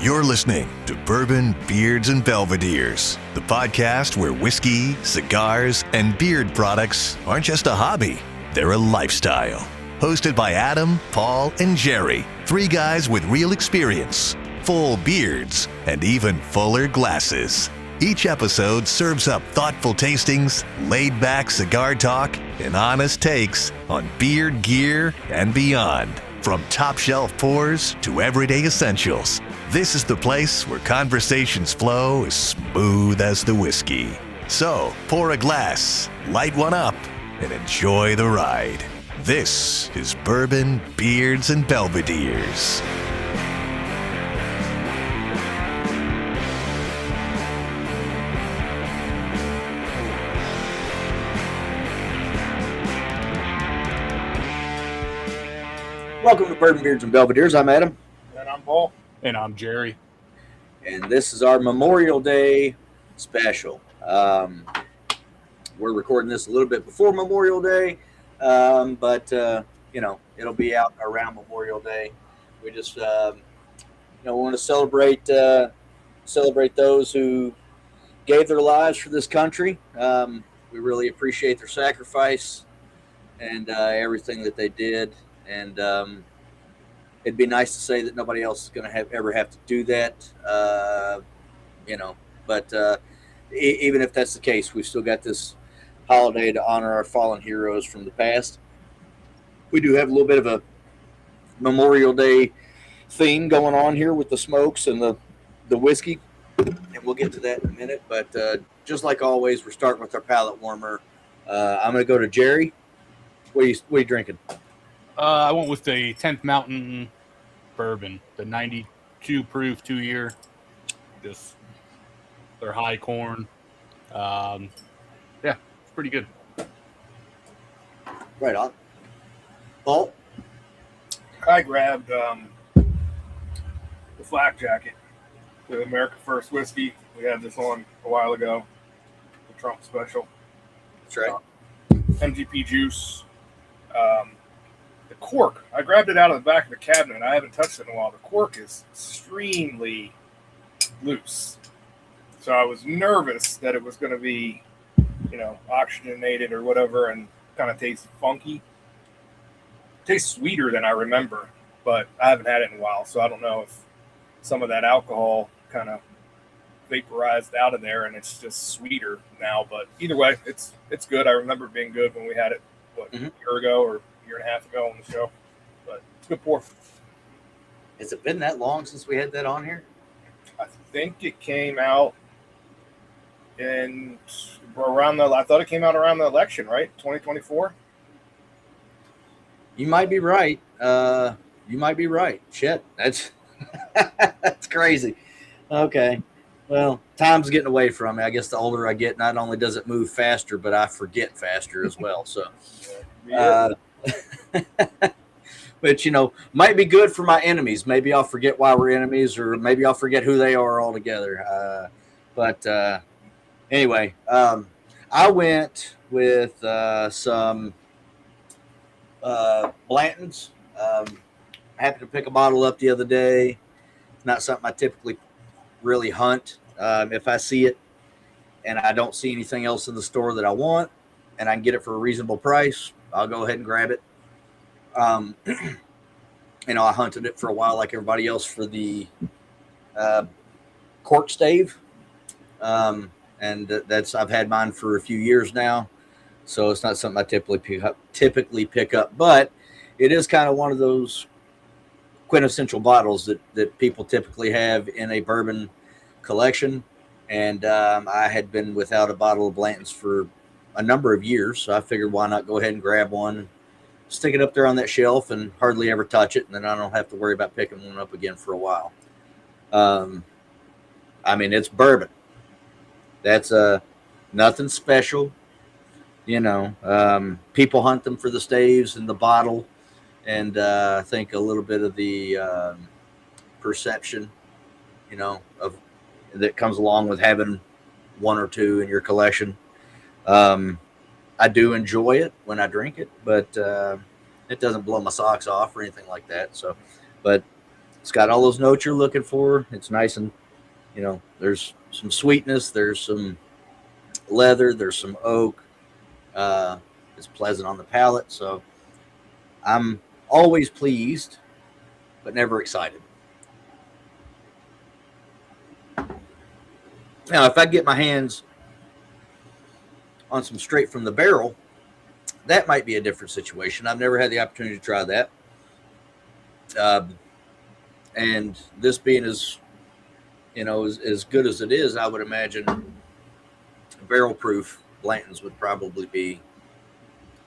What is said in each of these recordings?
You're listening to Bourbon, Beards, and Belvederes, the podcast where whiskey, cigars, and beard products aren't just a hobby, they're a lifestyle. Hosted by Adam, Paul, and Jerry, three guys with real experience, full beards, and even fuller glasses. Each episode serves up thoughtful tastings, laid-back cigar talk, and honest takes on beard gear and beyond. From top-shelf pours to everyday essentials, this is the place where conversations flow as smooth as the whiskey. So, pour a glass, light one up, and enjoy the ride. This is Bourbon, Beards, and Belvederes. Welcome to Bourbon, Beards, and Belvederes. I'm Adam. And I'm Paul. And I'm Jerry. And this is our Memorial Day special. We're recording this a little bit before Memorial Day, but it'll be out around Memorial Day. We just, want to celebrate those who gave their lives for this country. We really appreciate their sacrifice and everything that they did. And it'd be nice to say that nobody else is going to ever have to do that, But even if that's the case, we've still got this holiday to honor our fallen heroes from the past. We do have a little bit of a Memorial Day theme going on here with the smokes and the whiskey, and we'll get to that in a minute. But just like always, we're starting with our palate warmer. I'm going to go to Jerry. What are you drinking? I went with the 10th Mountain Bourbon, the 92 proof 2-year. Just they're high corn. It's pretty good. Right on. Paul? I grabbed the Flak Jacket, the America First whiskey. We had this on a while ago, the Trump special. That's right. MGP juice. The cork, I grabbed it out of the back of the cabinet. I haven't touched it in a while. The cork is extremely loose. So I was nervous that it was going to be, oxygenated or whatever and kind of taste funky. It tastes sweeter than I remember, but I haven't had it in a while. So I don't know if some of that alcohol kind of vaporized out of there and it's just sweeter now. But either way, it's good. I remember it being good when we had it, a year ago or year and a half ago on the show, but it's a good pour. Has it been that long since we had that on here? I think it came out I thought it came out around the election, right? 2024. You might be right. Shit, that's that's crazy. Okay, well, time's getting away from me. I guess the older I get, not only does it move faster, but I forget faster as well. So. But might be good for my enemies. Maybe I'll forget why we're enemies, or maybe I'll forget who they are altogether. But anyway, I went with some Blantons. I happened to pick a bottle up the other day. Not something I typically really hunt. If I see it and I don't see anything else in the store that I want, and I can get it for a reasonable price, I'll go ahead and grab it. I hunted it for a while like everybody else for the cork stave. And that's I've had mine for a few years now. So it's not something I typically pick up. But it is kind of one of those quintessential bottles that people typically have in a bourbon collection. And I had been without a bottle of Blanton's for a number of years, so I figured why not go ahead and grab one, stick it up there on that shelf and hardly ever touch it, and then I don't have to worry about picking one up again for a while. It's bourbon. That's nothing special. People hunt them for the staves and the bottle, and I think a little bit of the perception, of that comes along with having one or two in your collection. I do enjoy it when I drink it, but it doesn't blow my socks off or anything like that. So, but It's got all those notes you're looking for. It's nice and, you know, there's some sweetness, there's some leather, there's some oak. It's pleasant on the palate. So I'm always pleased, but never excited. Now, if I get my hands on some straight from the barrel, that might be a different situation. I've never had the opportunity to try that. And this being as, you know, as good as it is, I would imagine barrel proof Blantons would probably be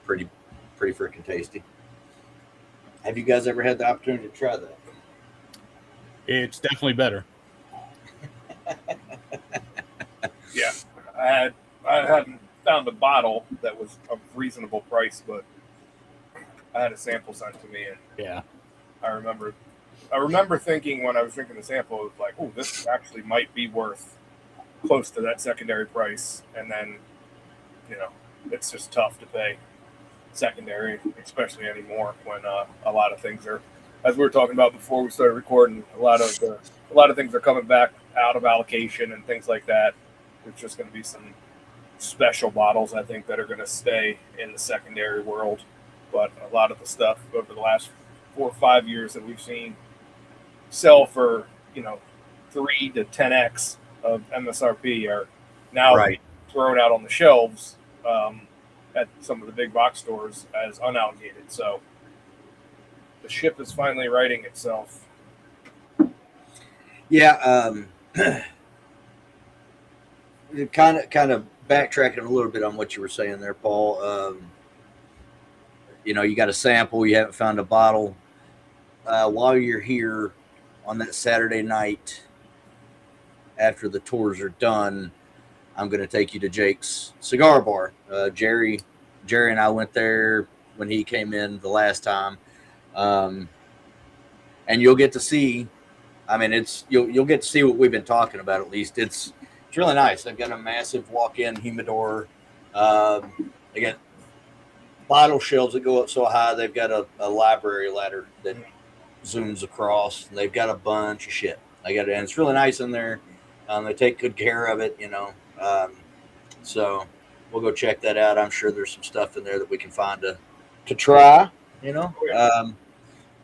pretty freaking tasty. Have you guys ever had the opportunity to try that? It's definitely better. Yeah, I hadn't found a bottle that was a reasonable price, but I had a sample sent to me, and Yeah. I remember thinking when I was drinking the sample, it was like, oh, this actually might be worth close to that secondary price. And then, you know, it's just tough to pay secondary, especially anymore when a lot of things are, as we were talking about before we started recording, a lot of things are coming back out of allocation and things like that. There's just going to be some special bottles, I think, that are going to stay in the secondary world. But a lot of the stuff over the last 4 or 5 years that we've seen sell for, you know, 3 to 10x of MSRP are now thrown out on the shelves at some of the big box stores as unallocated. So the ship is finally righting itself. Yeah, kind of backtracking a little bit on what you were saying there, Paul. You know, you got a sample, you haven't found a bottle. While you're here on that Saturday night after the tours are done, I'm going to take you to Jake's Cigar Bar. Jerry and I went there when he came in the last time, and you'll get to see. I mean, you'll get to see what we've been talking about. At least it's really nice. They've got a massive walk-in humidor. They got bottle shelves that go up so high. They've got a library ladder that zooms across. And they've got a bunch of shit. And it's really nice in there. They take good care of it, you know. So we'll go check that out. I'm sure there's some stuff in there that we can find to try, you know.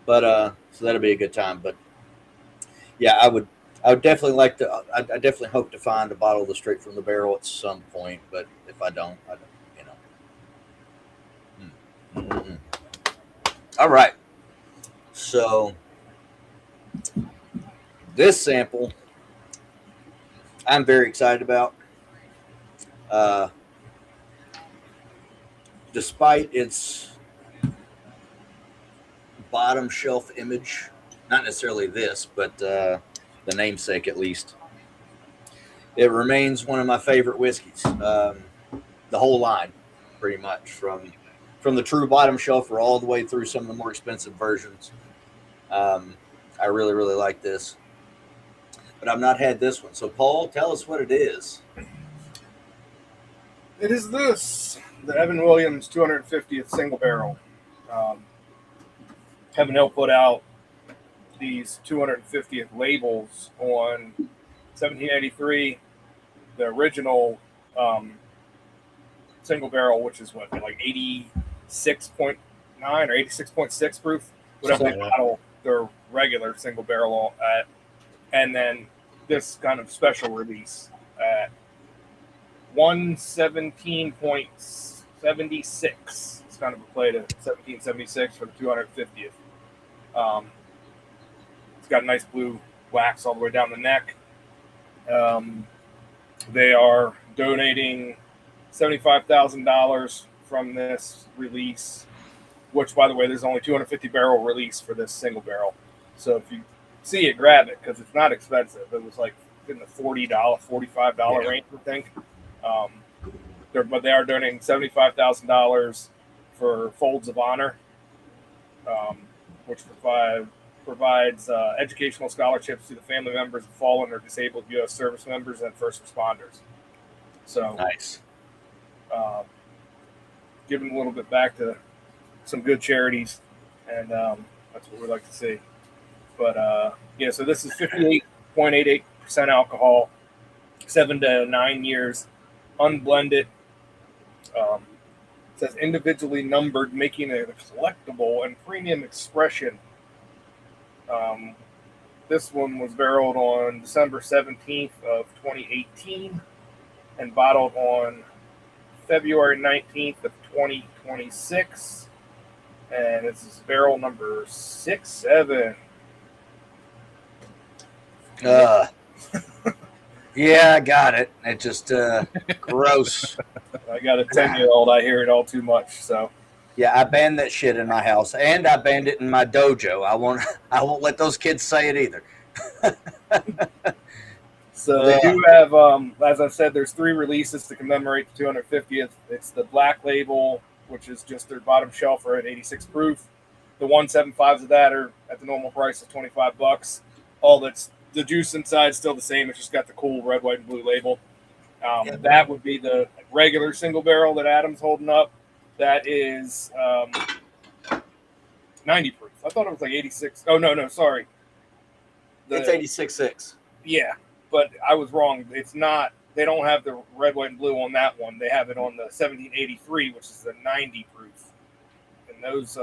So that'll be a good time. But yeah, I would definitely like to. I definitely hope to find a bottle of the straight from the barrel at some point. But if I don't, you know. Mm-hmm. All right. So this sample, I'm very excited about. Despite its bottom shelf image, not necessarily this, but the namesake at least, it remains one of my favorite whiskeys. The whole line, pretty much, from the true bottom shelf or all the way through some of the more expensive versions. I really, really like this. But I've not had this one. So, Paul, tell us what it is. It is this, the Evan Williams 250th single barrel. Evan Hill put out these 250th labels on 1783, the original single barrel, which is what, like 86.9 or 86.6 proof, whatever they model their regular single barrel at, and then this kind of special release at 117.76. It's kind of a play to 1776 for the 250th. It's got a nice blue wax all the way down the neck. They are donating $75,000 from this release, which, by the way, there's only 250 barrel release for this single barrel. So if you see it, grab it, because it's not expensive. It was like in the $40, $45 range, I think. But they are donating $75,000 for Folds of Honor, which provides educational scholarships to the family members of fallen or disabled U.S. service members and first responders. So nice. Giving a little bit back to some good charities, and that's what we like to see. But yeah, so this is 58.88% alcohol, 7 to 9 years, unblended. It says individually numbered, making it a collectible and premium expression. This one was barreled on December 17th of 2018 and bottled on February 19th of 2026. And this is barrel number 67. Yeah, I got it. It just gross. I got a 10-year-old. I hear it all too much. So Yeah, I banned that shit in my house, and I banned it in my dojo. I won't let those kids say it either. So they do have, as I said, there's 3 releases to commemorate the 250th. It's the Black Label, which is just their bottom shelf are at 86 proof. The 175s of that are at the normal price of $25. All that's the juice inside still the same. It's just got the cool red, white, and blue label. That would be the regular single barrel that Adam's holding up. That is 90 proof. I thought it was like 86. Oh, no, sorry. It's 86.6. Yeah, but I was wrong. It's not. They don't have the red, white, and blue on that one. They have it on the 1783, which is the 90 proof. And those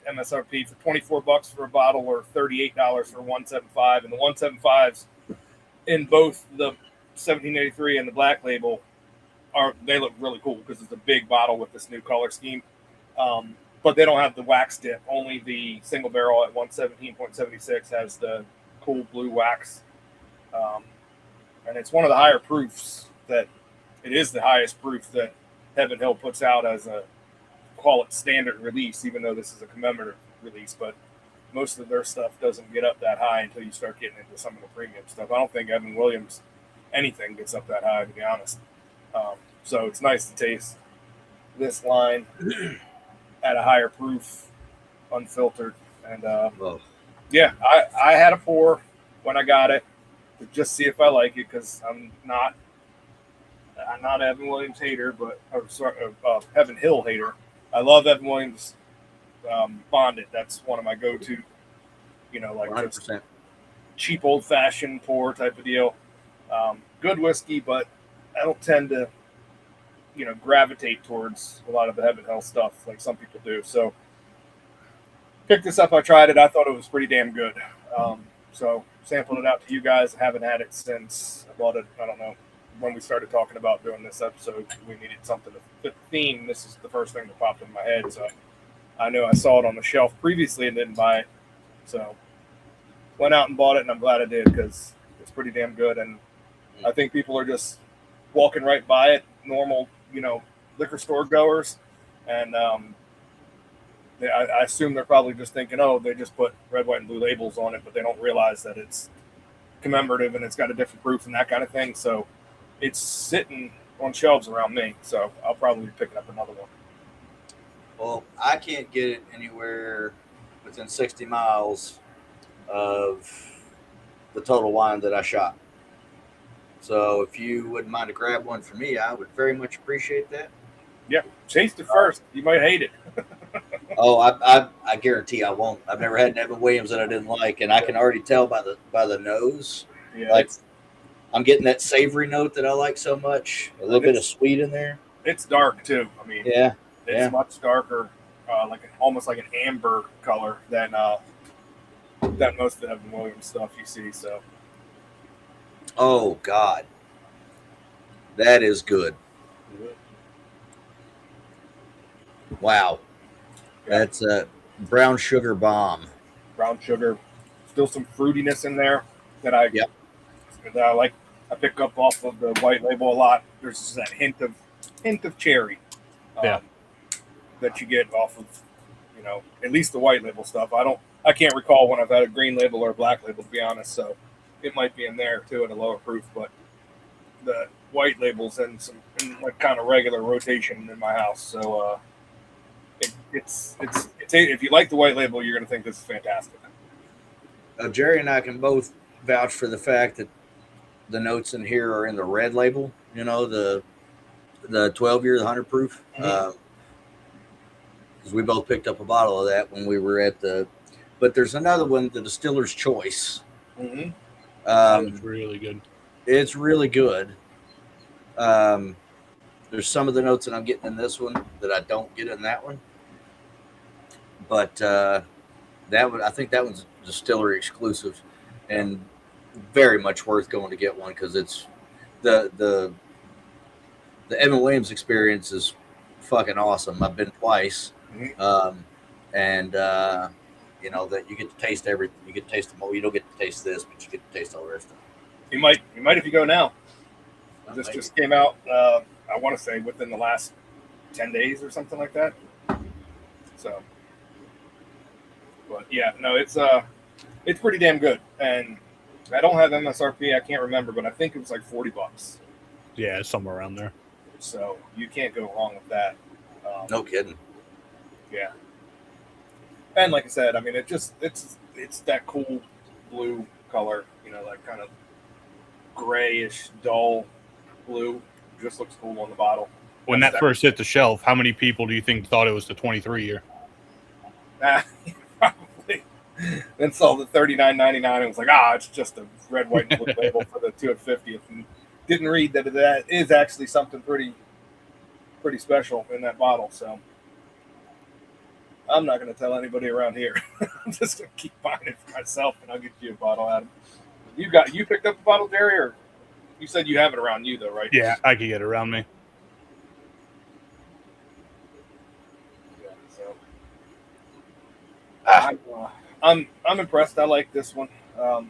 MSRP for $24 for a bottle or $38 for 175. And the 175s in both the 1783 and the Black Label they look really cool because it's a big bottle with this new color scheme. But they don't have the wax dip. Only the single barrel at 117.76 has the cool blue wax. And it's one of the higher proofs it is the highest proof that Heaven Hill puts out as a, call it standard release, even though this is a commemorative release. But most of their stuff doesn't get up that high until you start getting into some of the premium stuff. I don't think Evan Williams anything gets up that high, to be honest. So it's nice to taste this line at a higher proof, unfiltered. And yeah, I had a pour when I got it to just see if I like it, because I'm not an Evan Williams hater, but Heaven Hill hater. I love Evan Williams Bonded. That's one of my go-to, like 100%. Cheap old-fashioned pour type of deal. Good whiskey, but I don't tend to, gravitate towards a lot of the Heaven Hill stuff like some people do. So picked this up. I tried it. I thought it was pretty damn good. So sampled it out to you guys. I haven't had it since I bought it. I don't know when we started talking about doing this episode. We needed something to fit the theme. This is the first thing that popped in my head. So I know I saw it on the shelf previously and didn't buy it. So went out and bought it, and I'm glad I did because it's pretty damn good. And I think people are just walking right by it, normal, liquor store goers. And I assume they're probably just thinking, oh, they just put red, white, and blue labels on it, but they don't realize that it's commemorative and it's got a different proof and that kind of thing. So it's sitting on shelves around me. So I'll probably be picking up another one. Well, I can't get it anywhere within 60 miles of the Total Wine that I shop. So if you wouldn't mind to grab one for me, I would very much appreciate that. Yeah, taste it first. You might hate it. Oh, I guarantee I won't. I've never had an Evan Williams that I didn't like, and I can already tell by the nose. Yeah, like I'm getting that savory note that I like so much. A little bit of sweet in there. It's dark too. I mean, it's much darker, almost like an amber color than most of the Evan Williams stuff you see. So, oh God, that is good. Wow. That's a brown sugar bomb. Brown sugar, still some fruitiness in there that I like. I pick up off of the white label a lot. There's just that hint of cherry, that you get off of, at least the white label stuff. I can't recall when I've had a green label or a black label, to be honest. So it might be in there too at a lower proof, but the white labels in like kind of regular rotation in my house. So it's if you like the white label, you're going to think this is fantastic. Jerry and I can both vouch for the fact that the notes in here are in the red label. The 12-year, the 100 proof. Because we both picked up a bottle of that when we were at the But there's another one, the Distiller's Choice. Mm-hmm. That's really good. It's really good. There's some of the notes that I'm getting in this one that I don't get in that one. But that one, I think that one's distillery exclusive, and very much worth going to get one because it's the Evan Williams experience is fucking awesome. I've been twice, and you know that you get to taste everything. You get to taste them all. You don't get to taste this, but you get to taste all the rest of them. You might if you go now. This Maybe. just came out. I want to say within the last 10 days or something like that. So, but yeah, no, it's pretty damn good. And I don't have MSRP. I can't remember, but I think it was like $40. Yeah, somewhere around there. So you can't go wrong with that. No kidding. Yeah. And like I said, I mean, it's that cool blue color, you know, like kind of grayish, dull blue. Just looks cool on the bottle. When that first hit the shelf, how many people do you think thought it was the 23 year? Probably. Then saw the $39.99 and was like, it's just a red, white, and blue label for the 250th, and didn't read that is actually something pretty special in that bottle. So I'm not going to tell anybody around here. I'm just going to keep buying it for myself, and I'll get you a bottle, Adam. You picked up a bottle, Jerry, or you said you have it around you though, right? Yeah, I could get it around me. Yeah, so I'm impressed. I like this one. You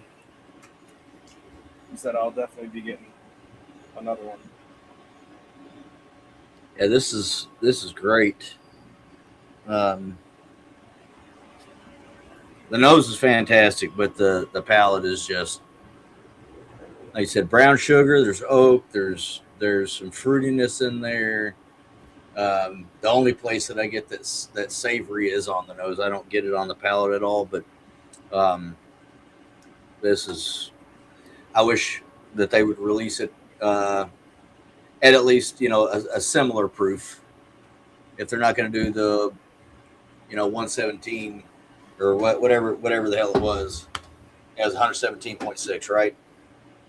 said I'll definitely be getting another one. Yeah, this is great. The nose is fantastic, but the palate is just, like you said, brown sugar. There's oak. There's some fruitiness in there. The only place that I get that savory is on the nose. I don't get it on the palate at all. But this is. I wish that they would release it at least a similar proof. If they're not going to do the 117 or whatever the hell it was, it was 117.6, right?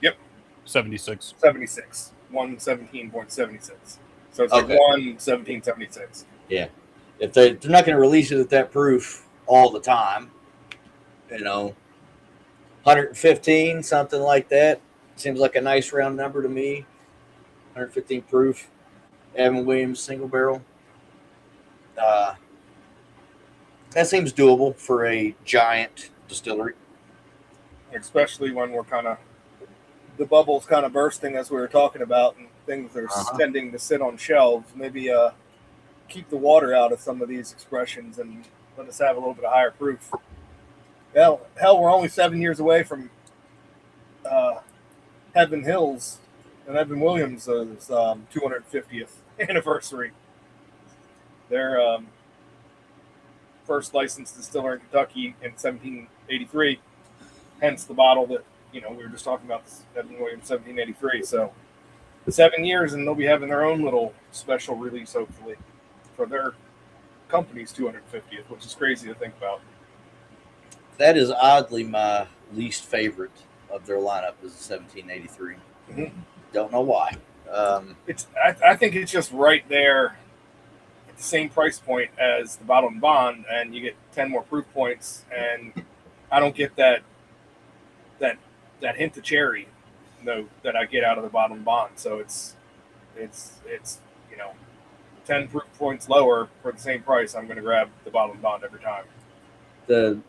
Yep. 76. 76. 117.76. So it's like 117.76. Yeah. If they're not going to release it at that proof all the time, 115, something like that, seems like a nice round number to me. 115 proof, Evan Williams single barrel. That seems doable for a giant distillery. Especially when we're the bubble's kind of bursting as we were talking about, and things are tending to sit on shelves. Maybe keep the water out of some of these expressions and let us have a little bit of higher proof. Hell, we're only 7 years away from Heaven Hills and Evan Williams' 250th anniversary. Their first licensed distiller in Kentucky in 1783, hence the bottle that we were just talking about, Evan Williams 1783. So 7 years, and they'll be having their own little special release, hopefully, for their company's 250th, which is crazy to think about. That is oddly my least favorite of their lineup is 1783. Mm-hmm. Don't know why. I think it's just right there at the same price point as the Bottle and Bond, and you get 10 more proof points, and I don't get that hint of cherry note that I get out of the Bottle and Bond. So it's 10 proof points lower for the same price. I'm going to grab the Bottle and Bond every time. The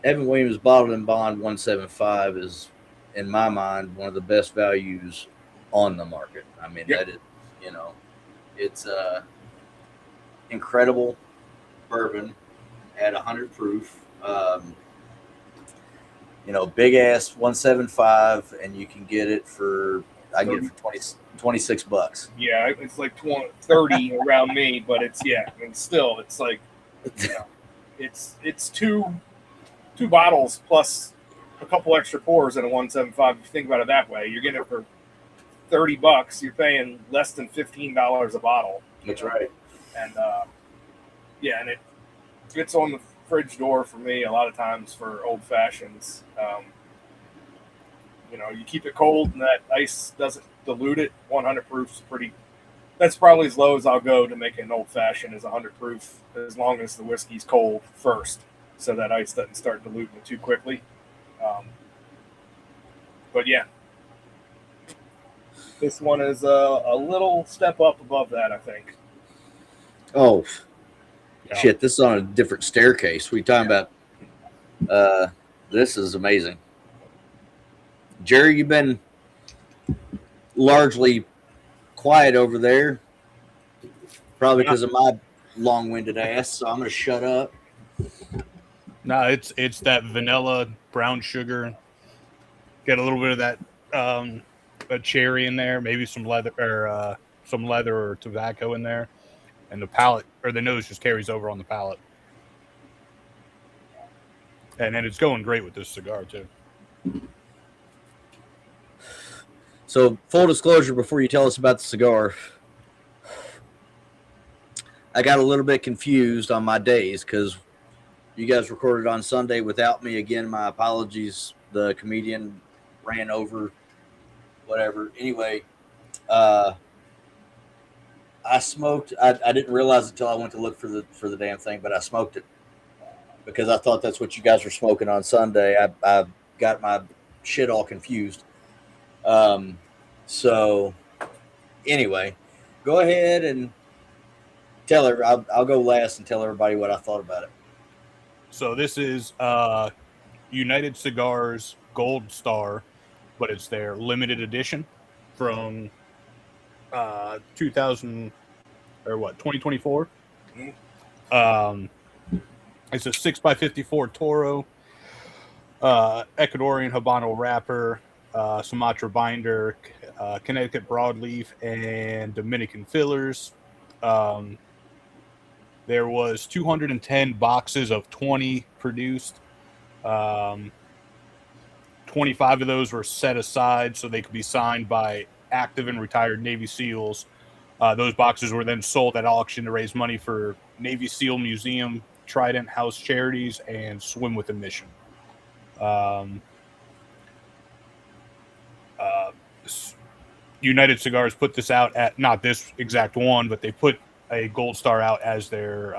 Evan Williams Bottled and Bond 175 is, in my mind, one of the best values on the market. I mean, Yep. that is, it's incredible bourbon at 100 proof. Big ass 175, and you can get it for, I get it for $26. Yeah, it's like 30 around me, but it's like, it's two bottles plus a couple extra pours in a 175. If you think about it that way, you're getting it for $30. You're paying less than $15 a bottle. That's right. And and it gets on fridge door for me a lot of times for old fashions. You keep it cold and that ice doesn't dilute it. 100 proof is that's probably as low as I'll go to make an old fashioned is 100 proof, as long as the whiskey's cold first, so that ice doesn't start diluting it too quickly. But yeah, this one is a little step up above that, I think. Oh, Yeah. shit! This is on a different staircase. What are you talking about? This is amazing. Jerry, you've been largely quiet over there, probably because of my long-winded ass. So I'm going to shut up. No, it's that vanilla brown sugar. Get a little bit of that a cherry in there, maybe some leather or tobacco in there, and the palate or the nose just carries over on the palate. And then it's going great with this cigar too. So, full disclosure before you tell us about the cigar, I got a little bit confused on my days because you guys recorded on Sunday without me. Again, my apologies. The comedian ran over, whatever. Anyway, I smoked. I didn't realize it until I went to look for the damn thing, but I smoked it because I thought that's what you guys were smoking on Sunday. I got my shit all confused. So anyway, go ahead and tell her. I'll go last and tell everybody what I thought about it. So this is United Cigars Gold Star, but it's their limited edition from 2024. It's a 6x54 Toro, Ecuadorian Habano wrapper, Sumatra binder, Connecticut broadleaf, and Dominican fillers. There was 210 boxes of 20 produced. 25 of those were set aside so they could be signed by active and retired Navy SEALs. Those boxes were then sold at auction to raise money for Navy SEAL Museum, Trident House Charities, and Swim with a Mission. United Cigars put this out at not this exact one, but they put a Gold Star out as their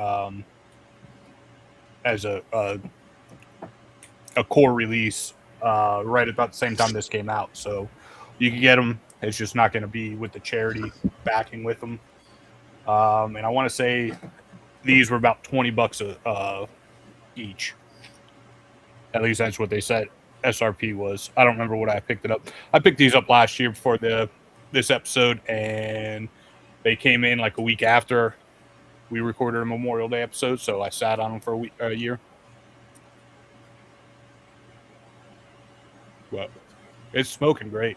as a core release right about the same time this came out. So you can get them. It's just not going to be with the charity backing with them. And I want to say these were about $20 each. At least that's what they said SRP was. I don't remember what I picked it up. I picked these up last year before this episode, and they came in like a week after we recorded a Memorial Day episode, so I sat on them for a year. Well, it's smoking great.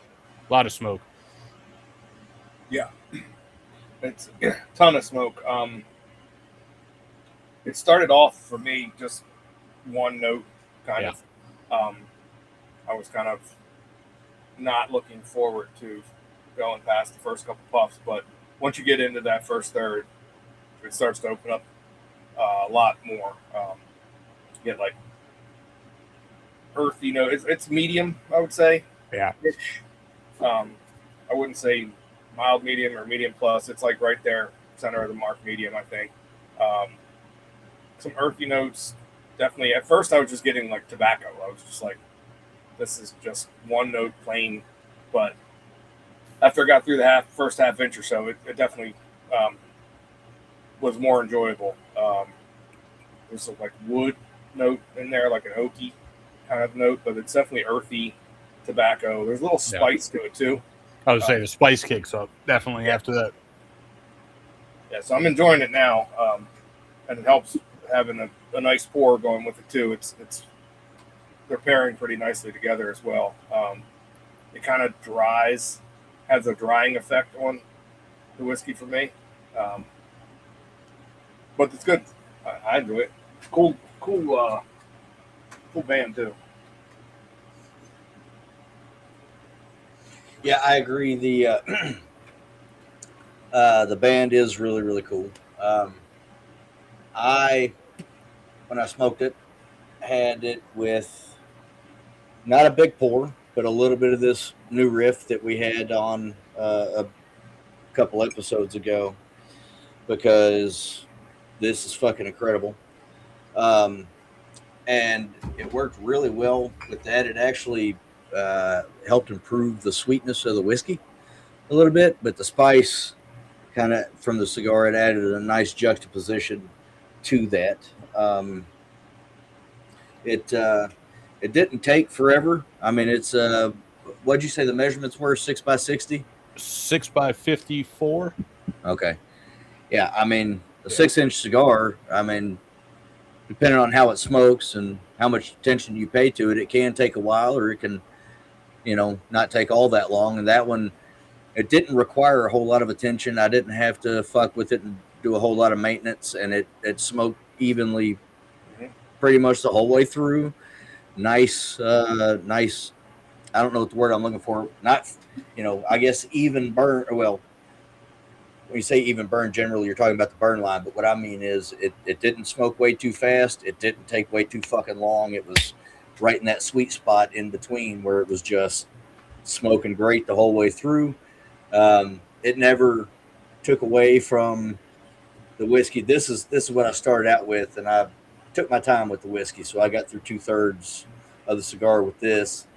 A lot of smoke. Yeah, it's a ton of smoke. It started off for me just one note, kind of. I was kind of not looking forward to going past the first couple puffs, but once you get into that first third, it starts to open up a lot more. You get like earthy note. It's medium, I would say. Yeah. I wouldn't say mild medium or medium plus. It's like right there, center of the mark medium, I think. Some earthy notes, definitely. At first, I was just getting like tobacco. I was just like, this is just one note plain. But after I got through the first half inch or so, it definitely was more enjoyable. There's a like wood note in there, like an oaky kind of note, but it's definitely earthy tobacco. There's a little spice to it too. I would say the spice kicks up definitely after that. Yeah, so I'm enjoying it now, and it helps having a nice pour going with it too. It's they're pairing pretty nicely together as well. It kind of dries, has a drying effect on the whiskey for me, but it's good. I enjoy it. Cool band too. Yeah, I agree. The band is really, really cool. I when I smoked it, had it with not a big pour, but a little bit of this new riff that we had on a couple episodes ago, because this is fucking incredible. And it worked really well with that. It actually helped improve the sweetness of the whiskey a little bit, but the spice kind of from the cigar, it added a nice juxtaposition to that. It didn't take forever. I mean, it's what'd you say the measurements were? 6x60? 6x54. Okay. Yeah, I mean, a 6-inch cigar, I mean, depending on how it smokes and how much attention you pay to it, it can take a while, or it can, not take all that long. And that one, it didn't require a whole lot of attention. I didn't have to fuck with it and do a whole lot of maintenance, and it smoked evenly pretty much the whole way through. Nice. I don't know what the word I'm looking for. Not, I guess even burn. Well, when you say even burn, generally you're talking about the burn line. But what I mean is it didn't smoke way too fast. It didn't take way too fucking long. It was right in that sweet spot in between where it was just smoking great the whole way through. It never took away from the whiskey. This is what I started out with, and I took my time with the whiskey. So I got through 2/3 of the cigar with this.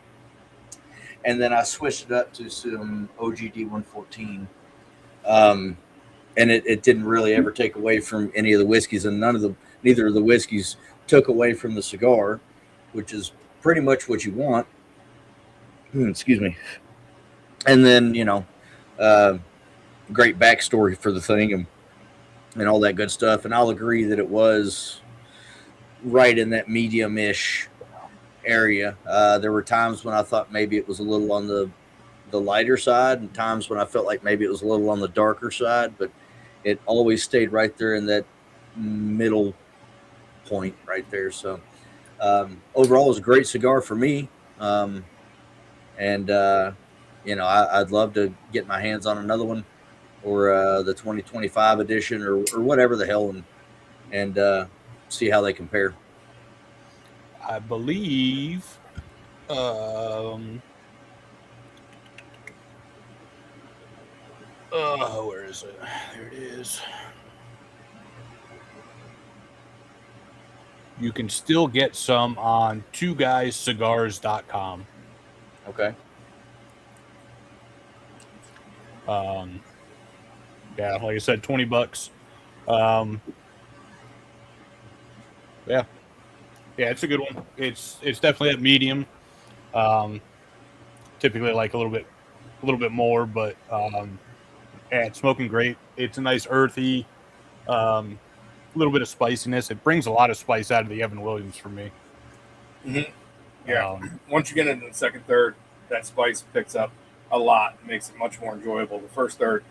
And then I switched it up to some OGD 114. And it didn't really ever take away from any of the whiskeys, and neither of the whiskeys took away from the cigar, which is pretty much what you want. Excuse me. And then, great backstory for the thing and all that good stuff. And I'll agree that it was right in that medium-ish area. There were times when I thought maybe it was a little on the lighter side, and times when I felt like maybe it was a little on the darker side, but it always stayed right there in that middle point right there. So overall, it was a great cigar for me. I'd love to get my hands on another one, or the 2025 edition, or whatever the hell, and see how they compare. I believe where is it? There it is. You can still get some on twoguyscigars.com. Okay. Yeah, like I said, $20. Yeah, it's a good one. It's definitely at medium. Typically like a little bit more, but it's smoking great. It's a nice earthy, little bit of spiciness. It brings a lot of spice out of the Evan Williams for me. Mm-hmm. Yeah. Once you get into the second third, that spice picks up a lot. It makes it much more enjoyable. The first third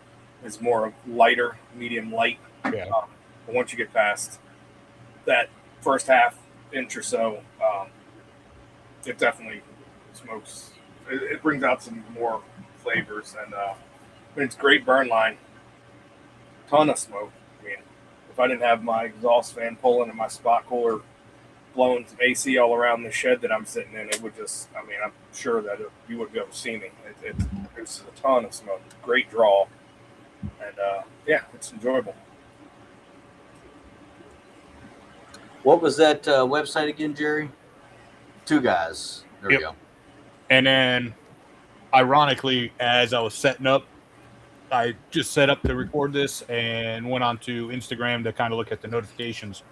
is more of lighter, medium light. Yeah. But once you get past that first half inch or so, it definitely smokes. It brings out some more flavors, and it's great burn line. Ton of smoke. I mean, if I didn't have my exhaust fan pulling and my spot cooler blowing some AC all around the shed that I'm sitting in, it would just, I'm sure that you wouldn't be able to see me. It's a ton of smoke. Great draw. And, it's enjoyable. What was that website again, Jerry? Two Guys. There we go. And then, ironically, as I was setting up, I just set up to record this and went onto Instagram to kind of look at the notifications.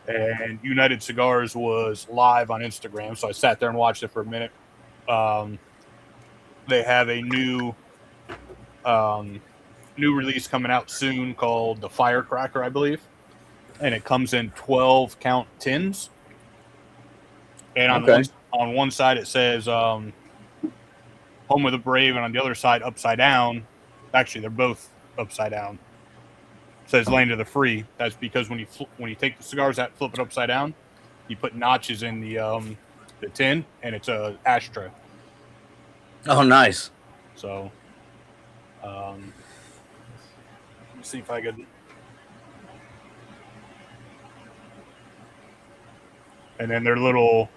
And United Cigars was live on Instagram, so I sat there and watched it for a minute. They have a new release coming out soon called the Firecracker, I believe, and it comes in 12-count tins. And on one side it says "Home of the Brave," and on the other side, upside down. Actually, they're both upside down. It says "Land of the Free." That's because when you take the cigars out, flip it upside down, you put notches in the tin, and it's a ashtray. Oh, nice. So, let me see if I could. And then they're little,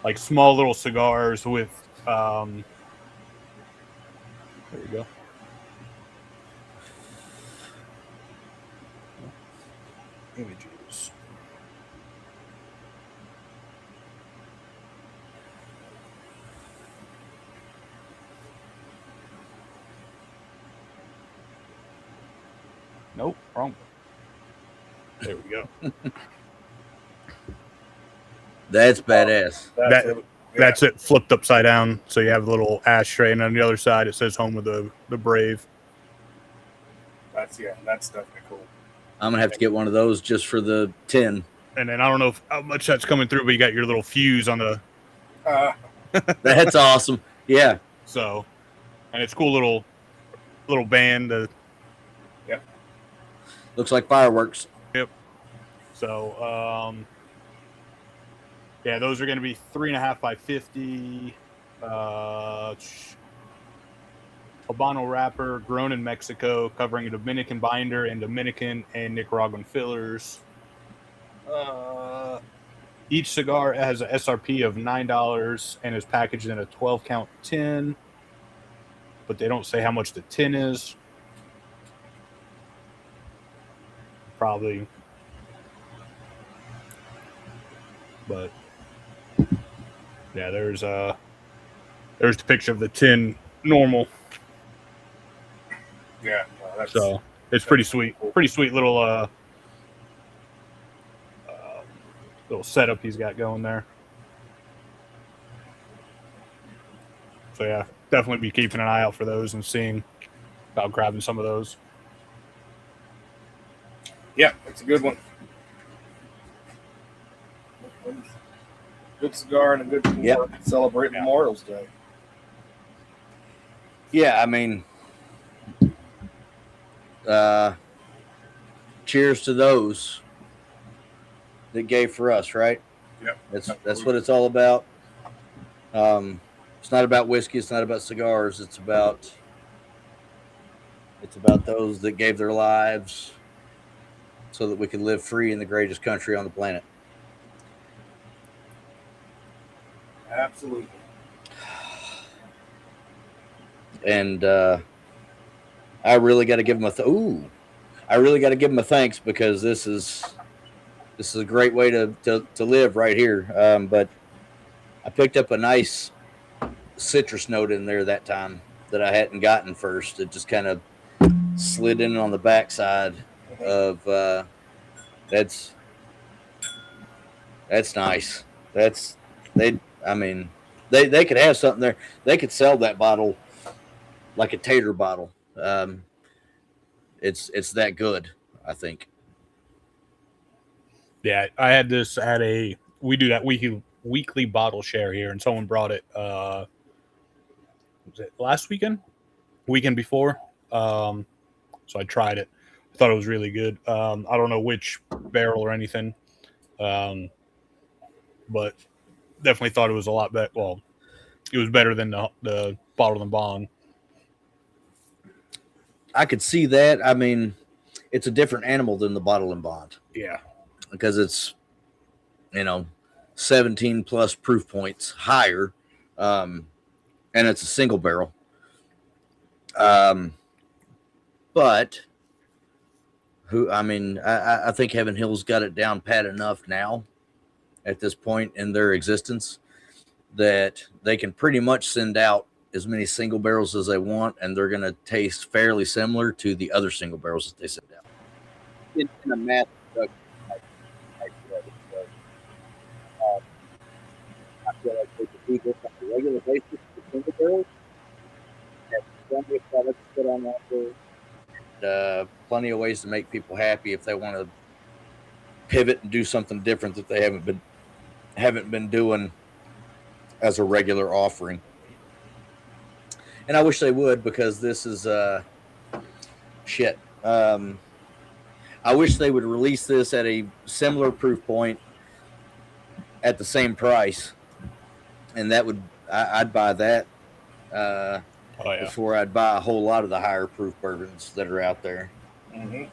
like small little cigars with, there we go. Images. Nope, wrong. There we go. That's badass. That's it flipped upside down. So you have a little ashtray, and on the other side it says "Home of the Brave." That's definitely cool. I'm gonna have to get one of those just for the tin. And then I don't know how much that's coming through, but you got your little fuse on the. That's awesome. Yeah. So, and it's cool little band. Yep. Looks like fireworks. Yep. So, yeah, those are going to be 3.5 by 50. Habano wrapper, grown in Mexico, covering a Dominican binder and Dominican and Nicaraguan fillers. Each cigar has a SRP of $9 and is packaged in a 12-count tin, but they don't say how much the tin is. Probably, but yeah, there's the picture of the tin normal. Yeah, so it's pretty sweet. Pretty sweet little little setup he's got going there. So yeah, definitely be keeping an eye out for those and seeing about grabbing some of those. Yeah, it's a good one. Good cigar and a good celebrate Memorial's Day. Yeah, I mean, cheers to those that gave for us, right? Yep. That's what it's all about. It's not about whiskey. It's not about cigars. It's about those that gave their lives so that we can live free in the greatest country on the planet. Absolutely. And I really got to give them I really got to give them a thanks, because this is a great way to live right here. But I picked up a nice citrus note in there that time that I hadn't gotten first. It just kind of slid in on the backside of that's nice. They could have something there. They could sell that bottle like a tater bottle. It's that good, I think. Yeah, I had this at we do that weekly bottle share here, and someone brought it was it last weekend before. So I tried it. I thought it was really good. I don't know which barrel or anything, but definitely thought it was a lot better. Well, it was better than the bottled and bond. I could see that. I mean, it's a different animal than the bottle and bond. Yeah, because it's 17 plus proof points higher, and it's a single barrel. But I think Heaven Hill's got it down pat enough now at this point in their existence that they can pretty much send out as many single barrels as they want, and they're going to taste fairly similar to the other single barrels that they send out. In a mass production type way. So, I feel like they could do this on a regular basis for single barrels. Have plenty of products put on that there. And, plenty of ways to make people happy if they want to pivot and do something different that they haven't been doing as a regular offering. And I wish they would, because this is shit. I wish they would release this at a similar proof point at the same price, and I'd buy that before I'd buy a whole lot of the higher proof bourbons that are out there. Mm-hmm.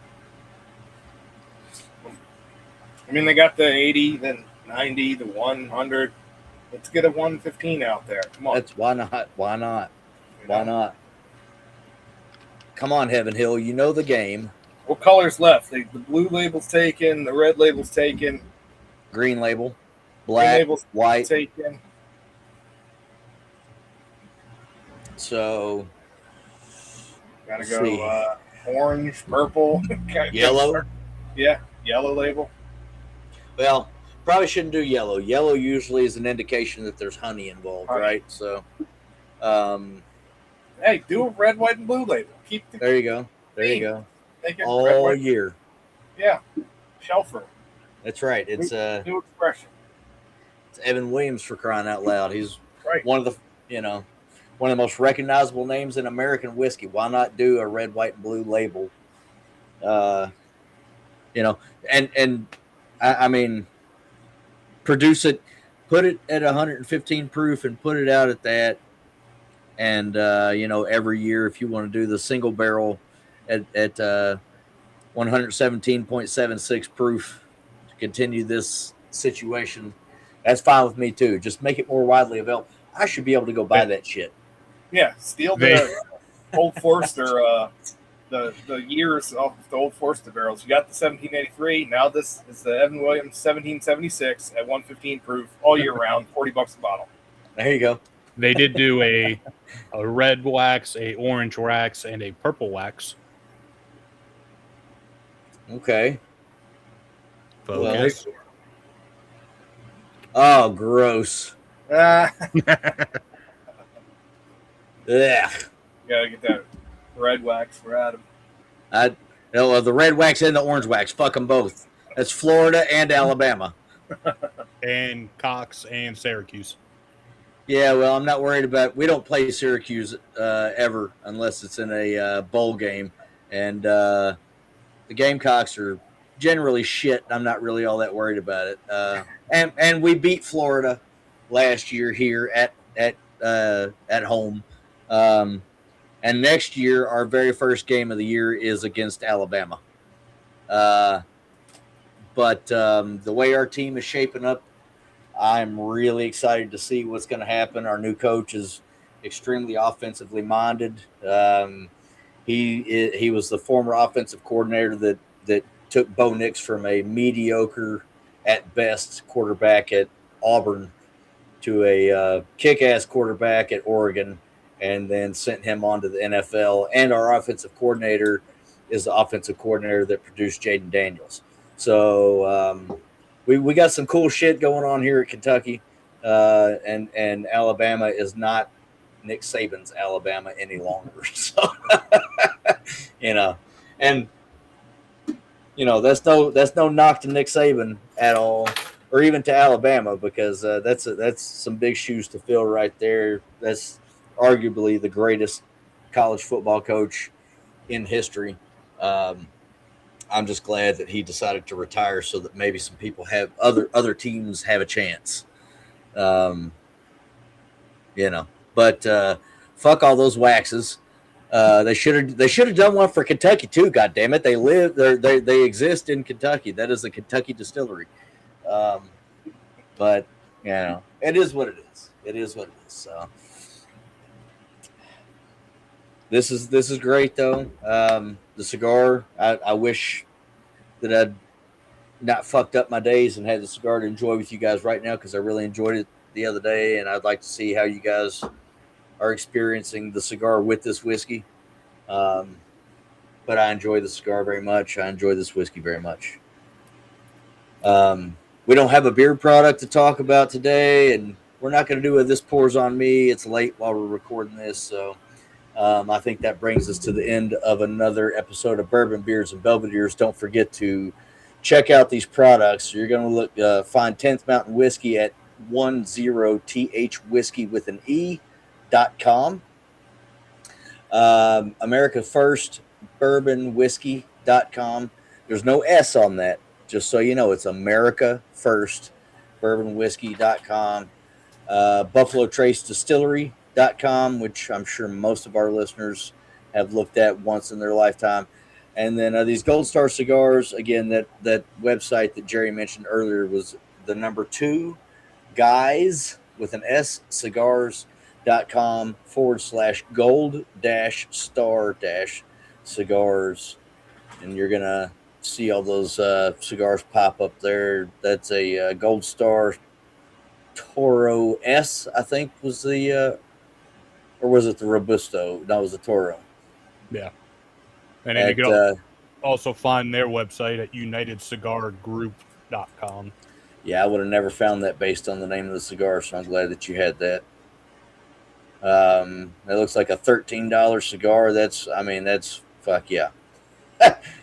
I mean, they got the 80, then 90, the 100. Let's get a 115 out there. Come on. That's why not? Why not? You Why know? not? Come on, Heaven Hill. You know the game. What color's left? The blue label's taken. The red label's taken. Green label, Green black, label's white. taken. So Gotta let's go see. orange, purple. Yellow. Yeah, yellow label. Well, probably shouldn't do yellow. Yellow usually is an indication that there's honey involved, Honey. right? So, Hey, do a red, white, and blue label. Keep the there you go. There you go. make it red, All white. year. Yeah, shelfer. That's right. It's New expression. it's Evan Williams, for crying out loud. He's Right. one of the one of the most recognizable names in American whiskey. Why not do a red, white, and blue label? And I mean, produce it, put it at 115 proof, and put it out at that. And every year, if you want to do the single barrel at 117.76 proof to continue this situation, that's fine with me too. Just make it more widely available. I should be able to go buy that shit. Yeah, steal the Old Forester, the years off the Old Forester barrels. You got the 1783. Now this is the Evan Williams 1776 at 115 proof all year round, $40 a bottle. There you go. They did do a red wax, a orange wax, and a purple wax. Okay. Focus. Oh, gross. Ah, Ugh. gotta get that red wax for Adam. The red wax and the orange wax. Fuck them both. That's Florida and Alabama. And Cox and Syracuse. Yeah, well, I'm not worried about. We don't play Syracuse ever unless it's in a bowl game, and the Gamecocks are generally shit. I'm not really all that worried about it. And we beat Florida last year here at home. And next year, our very first game of the year is against Alabama. But the way our team is shaping up, I'm really excited to see what's going to happen. Our new coach is extremely offensively minded. He was the former offensive coordinator that took Bo Nix from a mediocre at best quarterback at Auburn to a kick-ass quarterback at Oregon, and then sent him on to the NFL. And our offensive coordinator is the offensive coordinator that produced Jaden Daniels. So we got some cool shit going on here at Kentucky, and Alabama is not Nick Saban's Alabama any longer. So that's no knock to Nick Saban at all, or even to Alabama, because that's some big shoes to fill right there. That's arguably the greatest college football coach in history. I'm just glad that he decided to retire so that maybe some people have other teams have a chance. But fuck all those waxes. They should have done one for Kentucky too. God damn it, they exist in Kentucky. That is a Kentucky distillery. But it is what it is. It is what it is. So this is great though. The cigar, I wish that I'd not fucked up my days and had the cigar to enjoy with you guys right now, because I really enjoyed it the other day, and I'd like to see how you guys are experiencing the cigar with this whiskey. But I enjoy the cigar very much. I enjoy this whiskey very much. We don't have a beer product to talk about today, and we're not going to do a This Pours on Me. It's late while we're recording this, so I think that brings us to the end of another episode of Bourbon, Beards, and Belvederes. Don't forget to check out these products. You're going to find 10th Mountain Whiskey at 10thwhiskey.com. America First Bourbonwhiskey.com. There's no S on that, just so you know. It's America First Bourbonwhiskey.com. Buffalo Trace Distillery.com, which I'm sure most of our listeners have looked at once in their lifetime. And then these Gold Star cigars, again, that website that Jerry mentioned earlier was the number 2 guys with an S cigars.com/gold-star-cigars, and you're gonna see all those cigars pop up there. That's a Gold Star Toro S, I think was the or was it the Robusto? No, it was the Toro. Yeah. And then you can also find their website at unitedcigargroup.com. Yeah, I would have never found that based on the name of the cigar, so I'm glad that you had that. It looks like a $13 cigar. That's fuck yeah.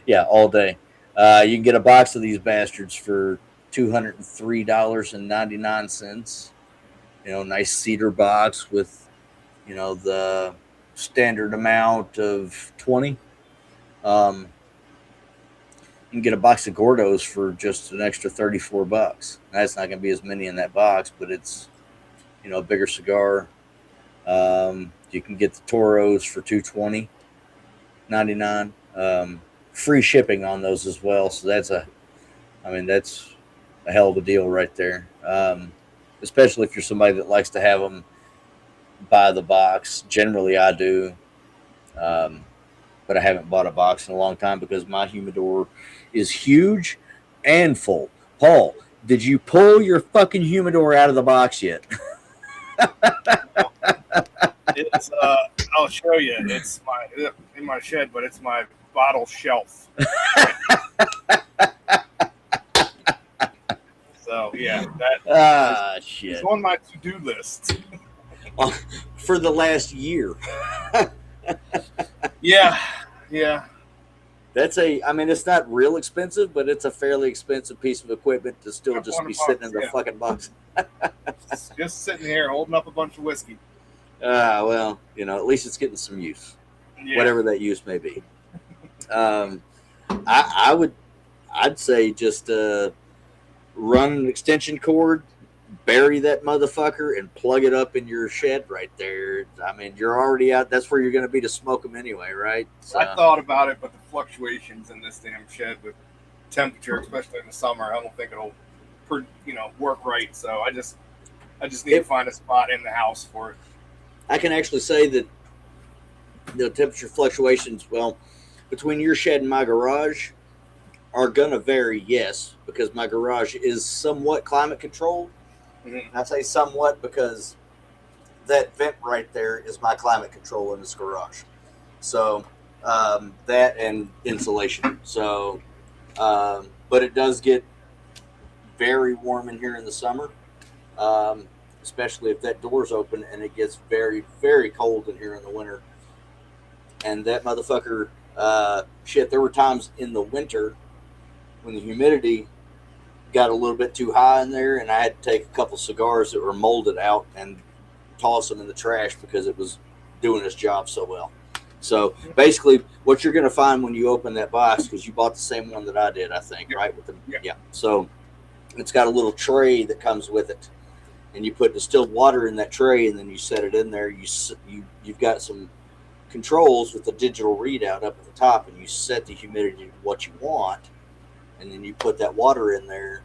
Yeah, all day. You can get a box of these bastards for $203.99. Nice cedar box with, the standard amount of 20. You can get a box of Gordos for just an extra $34. That's not going to be as many in that box, but it's, a bigger cigar. You can get the Toros for $220.99. Free shipping on those as well. So that's a hell of a deal right there. Especially if you're somebody that likes to have them by the box. Generally, I do. But I haven't bought a box in a long time because my humidor is huge and full. Paul, did you pull your fucking humidor out of the box yet? It's I'll show you. It's in my shed, but it's my bottle shelf. So yeah, that shit. It's on my to-do list. For the last year. Yeah. It's not real expensive, but it's a fairly expensive piece of equipment to still just be sitting in the fucking box. Just sitting here holding up a bunch of whiskey. Well, at least it's getting some use, whatever that use may be. I'd say just run an extension cord, bury that motherfucker, and plug it up in your shed right there. You're already out. That's where you're going to be to smoke them anyway, right? So, I thought about it, but the fluctuations in this damn shed with temperature, especially in the summer, I don't think it'll, work right. So I just need to find a spot in the house for it. I can actually say that the temperature fluctuations, between your shed and my garage, are going to vary, yes, because my garage is somewhat climate controlled. Mm-hmm. I say somewhat because that vent right there is my climate control in this garage. So that and insulation. So, but it does get very warm in here in the summer, especially if that door's open, and it gets very, very cold in here in the winter. And that motherfucker, there were times in the winter when the humidity got a little bit too high in there, and I had to take a couple cigars that were molded out and toss them in the trash because it was doing its job so well. So basically, what you're going to find when you open that box, because you bought the same one that I did, I think, right? Yeah. So it's got a little tray that comes with it, and you put distilled water in that tray, and then you set it in there. You've got some controls with the digital readout up at the top, and you set the humidity to what you want. And then you put that water in there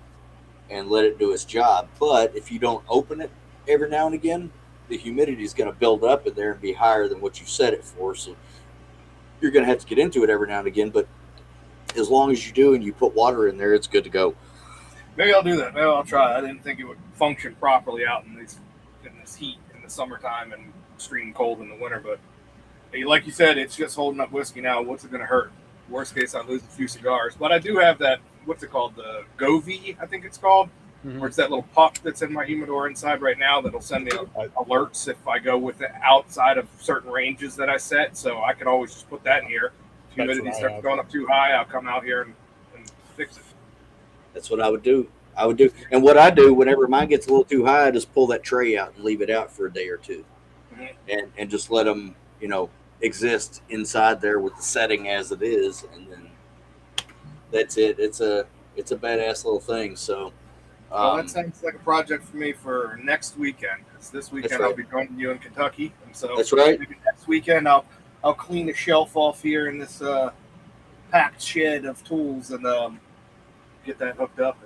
and let it do its job. But if you don't open it every now and again, the humidity is going to build up in there and be higher than what you set it for. So you're going to have to get into it every now and again. But as long as you do and you put water in there, it's good to go. Maybe I'll do that. Maybe I'll try. I didn't think it would function properly out in this heat in the summertime and extreme cold in the winter. But like you said, it's just holding up whiskey now. What's it going to hurt? Worst case, I lose a few cigars. But I do have that, what's it called? The Govee, I think it's called. Mm-hmm. Where it's that little puck that's in my humidor inside right now that'll send me alerts if I go with it outside of certain ranges that I set. So I could always just put that in here. If humidity starts going up too high, I'll come out here and fix it. That's what I would do. And what I do whenever mine gets a little too high, I just pull that tray out and leave it out for a day or two. Mm-hmm. And just let them, exist inside there with the setting as it is, and then that's it. It's a badass little thing. So that sounds like a project for me for next weekend, because this weekend I'll be joining you in Kentucky, and so that's right. Maybe next weekend I'll clean the shelf off here in this packed shed of tools and get that hooked up.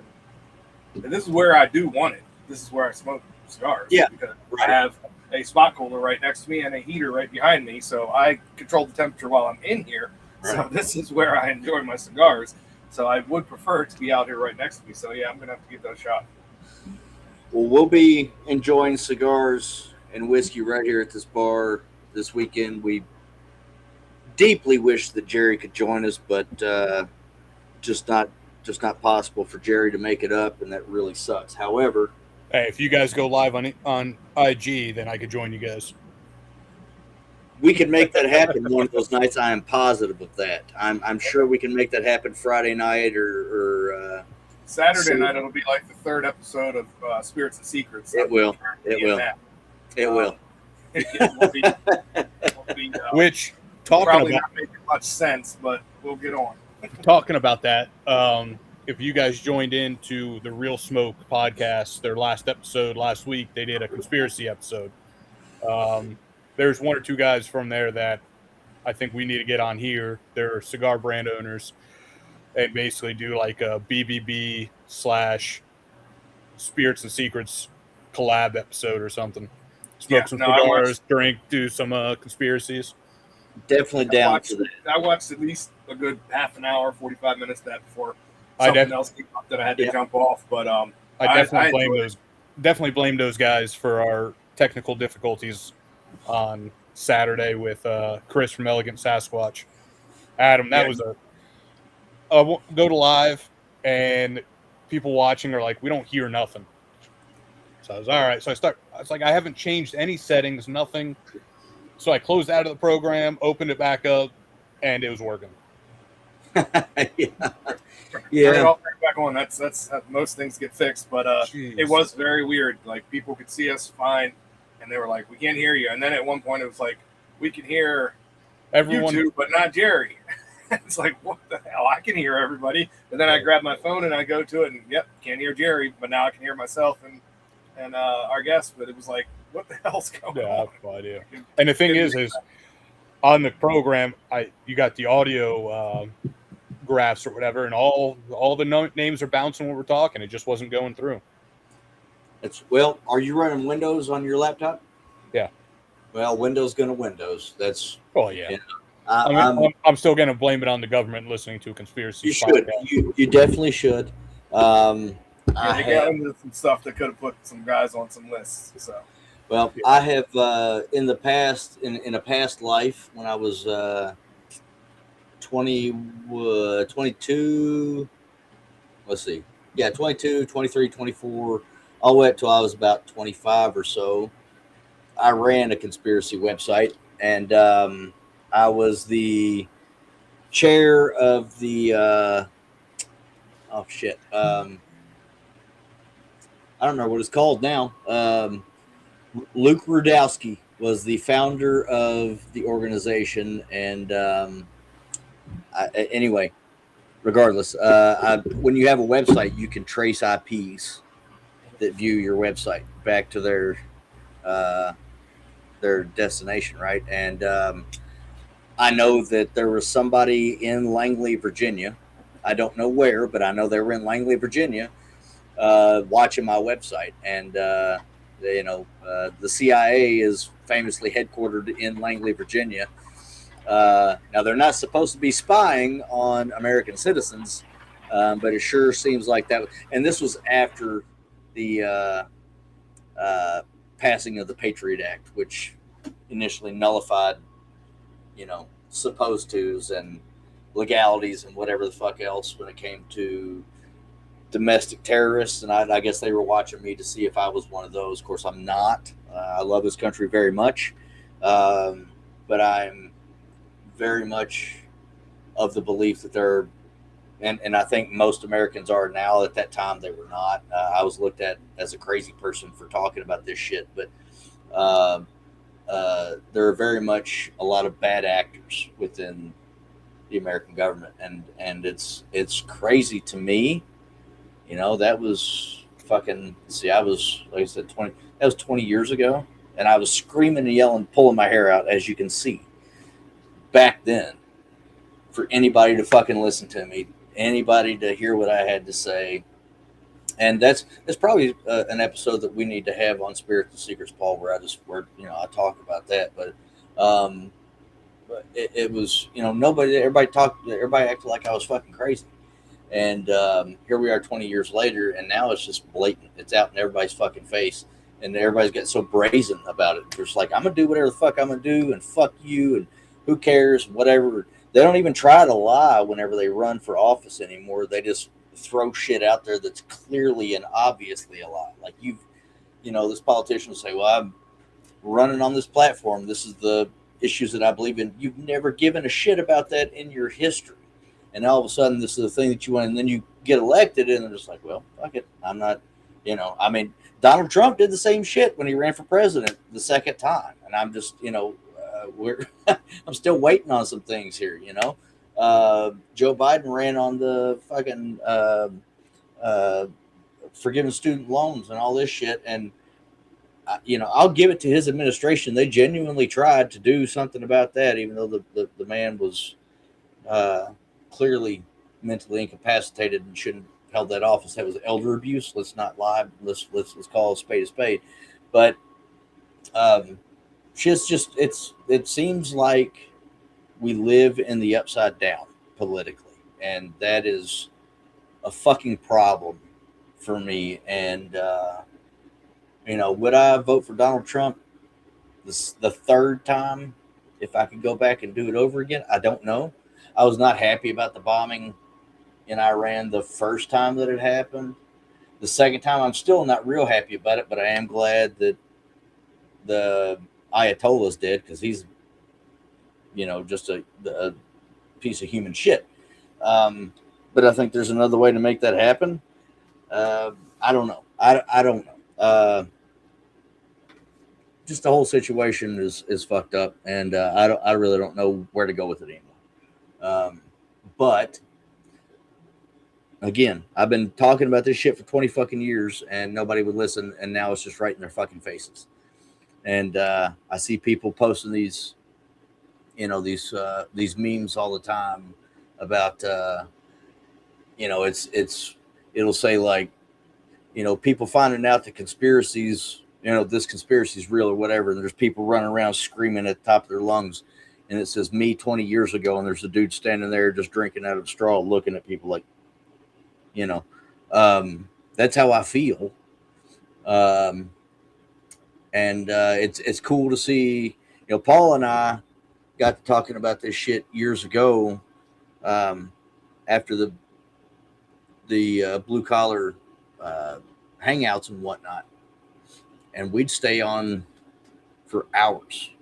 And And this is where I do want it. This is where I smoke cigars. Yeah, because right. I have a spot cooler right next to me and a heater right behind me, so I control the temperature while I'm in here. Right. So this is where I enjoy my cigars. So I would prefer it to be out here right next to me. So yeah, I'm gonna have to give that a shot. Well, we'll be enjoying cigars and whiskey right here at this bar this weekend. We deeply wish that Jerry could join us, but just not possible for Jerry to make it up, and that really sucks. However, hey, if you guys go live on IG, then I could join you guys. We can make that happen one of those nights. I am positive of that. I'm sure we can make that happen Friday night or Saturday night. It'll be like the third episode of Spirits and Secrets. It will. It will. It will. Which probably not making much sense, but we'll get on. Talking about that, if you guys joined into the Real Smoke podcast, their last episode last week, they did a conspiracy episode. There's one or two guys from there that I think we need to get on here. They're cigar brand owners. They basically do like a BBB / Spirits and Secrets collab episode or something. Smoke some cigars, drink, do some conspiracies. Definitely down for that. I watched at least a good half an hour, 45 minutes of that before something else came up that I had to jump off. But I definitely blame those guys for our technical difficulties on Saturday with Chris from Elegant Sasquatch. Adam, that was go to live, and people watching are like, we don't hear nothing. So I was all right. So I was like, I haven't changed any settings, nothing. So I closed out of the program, opened it back up, and it was working. Yeah. I'll turn it back on. That's most things get fixed, but it was very weird. Like, people could see us fine, and they were like, "We can't hear you." And then at one point, it was like, "We can hear everyone, you two, but not Jerry." It's like, what the hell? I can hear everybody, but then I grab my phone and I go to it, and can't hear Jerry, but now I can hear myself and our guest. But it was like, what the hell's going on? I have no idea. And the thing is on the program, you got the audio graphs or whatever, and all the names are bouncing when we're talking. It just wasn't going through. Well, are you running Windows on your laptop? Yeah. Well, Windows gonna Windows. That's yeah. You know, I'm still gonna blame it on the government listeing to a conspiracy. You should. You definitely should. They got into some stuff that could have put some guys on some lists. So. Well, I have in the past, in a past life, when I was 22, let's see, 22, 23, 24, all the way up till I was about 25 or so, I ran a conspiracy website, and I was the chair of the, I don't know what it's called now. Luke Rudowski was the founder of the organization, and anyway, regardless, when you have a website, you can trace IPs that view your website back to their destination, right? And I know that there was somebody in Langley, Virginia. I don't know where, but I know they were in Langley, Virginia, watching my website, and the CIA is famously headquartered in Langley, Virginia. Now, they're not supposed to be spying on American citizens, but it sure seems like that. And this was after the passing of the Patriot Act, which initially nullified, supposed tos and legalities and whatever the fuck else when it came to domestic terrorists. And I guess they were watching me to see if I was one of those. Of course, I'm not. I love this country very much, but I'm very much of the belief that they're, and I think most Americans are now. At that time, they were not. I was looked at as a crazy person for talking about this shit, but there are very much a lot of bad actors within the American government, and it's crazy to me. That was fucking. See, I was, like I said, 20. That was 20 years ago, and I was screaming and yelling, pulling my hair out, as you can see. Back then, for anybody to fucking listen to me, anybody to hear what I had to say, And that's probably an episode that we need to have on Spirits and Secrets, Paul, where I talk about that. But it was, everybody acted like I was fucking crazy. And here we are 20 years later, and now it's just blatant. It's out in everybody's fucking face. And everybody's got so brazen about it. Just like, I'm going to do whatever the fuck I'm going to do, and fuck you, and who cares, whatever. They don't even try to lie whenever they run for office anymore. They just throw shit out there that's clearly and obviously a lie. Like this politician will say, well, I'm running on this platform. This is the issues that I believe in. You've never given a shit about that in your history. And all of a sudden, this is the thing that you want. And then you get elected, and they're just like, well, fuck it. I'm not, Donald Trump did the same shit when he ran for president the second time. And I'm just, I'm still waiting on some things here, Joe Biden ran on the fucking forgiving student loans and all this shit. And, I'll give it to his administration. They genuinely tried to do something about that, even though the man was clearly mentally incapacitated and shouldn't have held that office. That was elder abuse. Let's not lie. Let's call a spade a spade. But it seems like we live in the upside down politically, and that is a fucking problem for me. And would I vote for Donald Trump the third time if I could go back and do it over again? I don't know. I was not happy about the bombing in Iran the first time that it happened. The second time, I'm still not real happy about it, but I am glad that the Ayatollah's dead, because he's, just a piece of human shit. But I think there's another way to make that happen. I don't know. I don't know. Just the whole situation is fucked up, and I really don't know where to go with it anymore. But again, I've been talking about this shit for 20 fucking years, and nobody would listen, and now it's just right in their fucking faces. And I see people posting these memes all the time about it'll say, like, people finding out the conspiracies, this conspiracy is real or whatever, and there's people running around screaming at the top of their lungs. And it says me 20 years ago, and there's a dude standing there just drinking out of a straw, looking at people like, that's how I feel. And it's cool to see, Paul and I got to talking about this shit years ago, after the blue collar hangouts and whatnot, and we'd stay on for hours.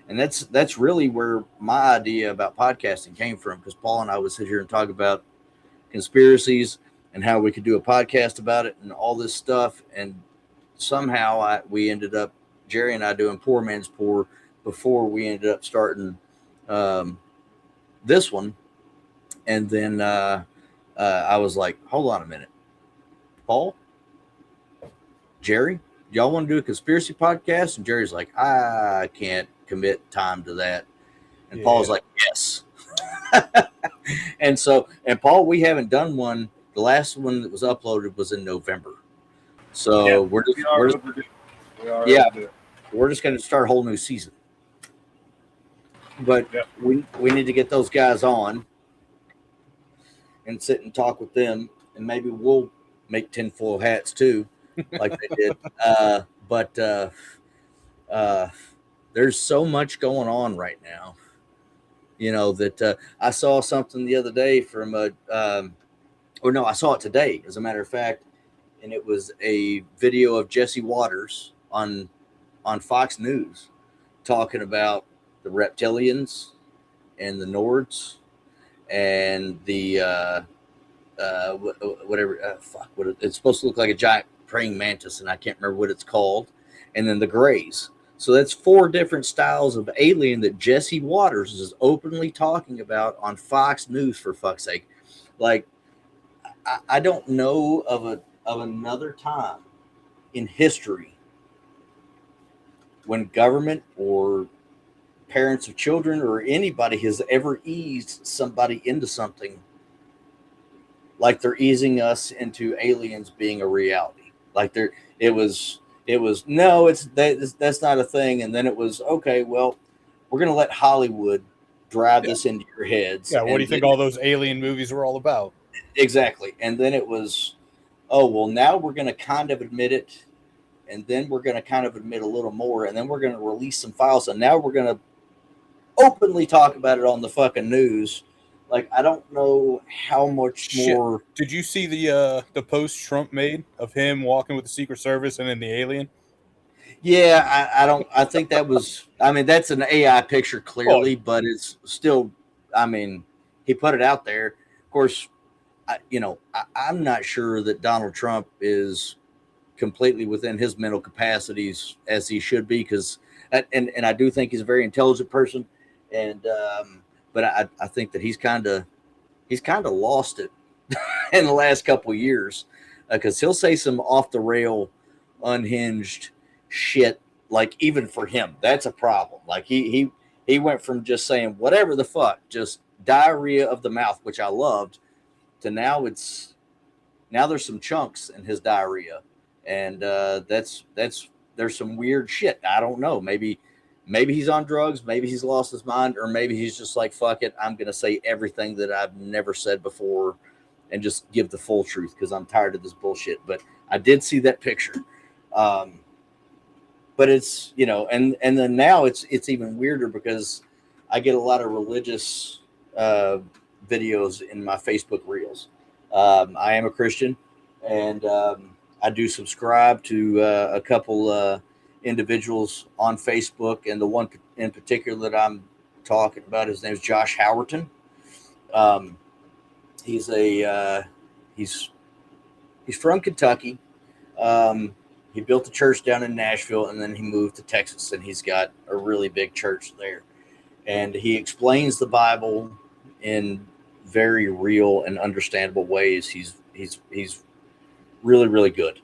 And that's really where my idea about podcasting came from, because Paul and I would sit here and talk about conspiracies and how we could do a podcast about it and all this stuff. And somehow we ended up, Jerry and I, doing Poor Man's Pour before we ended up starting this one. And then I was like, hold on a minute, Paul, Jerry, y'all want to do a conspiracy podcast? And Jerry's like, I can't commit time to that. And Paul's like, yes. And Paul, we haven't done one. The last one that was uploaded was in November. So we're just going to start a whole new season. But we need to get those guys on and sit and talk with them, and maybe we'll make tinfoil hats too, like they did. But there's so much going on right now, that I saw something the other day from I saw it today, as a matter of fact, and it was a video of Jesse Waters on Fox News talking about the reptilians and the Nords and the it's supposed to look like a giant praying mantis, and I can't remember what it's called, and then the Greys. So that's 4 different styles of alien that Jesse Waters is openly talking about on Fox News, for fuck's sake. Like, I don't know of another time in history when government or parents of children or anybody has ever eased somebody into something like they're easing us into aliens being a reality. Like it was no, that's not a thing. And then it was, okay, well, we're going to let Hollywood drive this into your heads. Yeah, what do you think all those alien movies were all about? Exactly. And then it was, oh, well, now we're going to kind of admit it. And then we're going to kind of admit a little more. And then we're going to release some files. And now we're going to openly talk about it on the fucking news. Like, I don't know how much more. Did you see the post Trump made of him walking with the Secret Service and then the alien? Yeah, I think that was, I mean, that's an AI picture clearly, but it's still, I mean, he put it out there. Of course, I'm not sure that Donald Trump is completely within his mental capacities as he should be, because, and I do think he's a very intelligent person, and but I think that he's kind of lost it in the last couple of years, because he'll say some off the rail, unhinged shit. Like, even for him, that's a problem. Like he went from just saying whatever the fuck, just diarrhea of the mouth, which I loved, to now there's some chunks in his diarrhea, and there's some weird shit. I don't know. Maybe he's on drugs. Maybe he's lost his mind, or maybe he's just like, fuck it, I'm gonna say everything that I've never said before, and just give the full truth, because I'm tired of this bullshit. But I did see that picture. But it's, and then now it's even weirder, because I get a lot of religious videos in my Facebook reels. I am a Christian, and I do subscribe to a couple individuals on Facebook, and the one in particular that I'm talking about, his name is Josh Howerton. He's from Kentucky. He built a church down in Nashville, and then he moved to Texas, and he's got a really big church there. And he explains the Bible in very real and understandable ways. He's really, really good.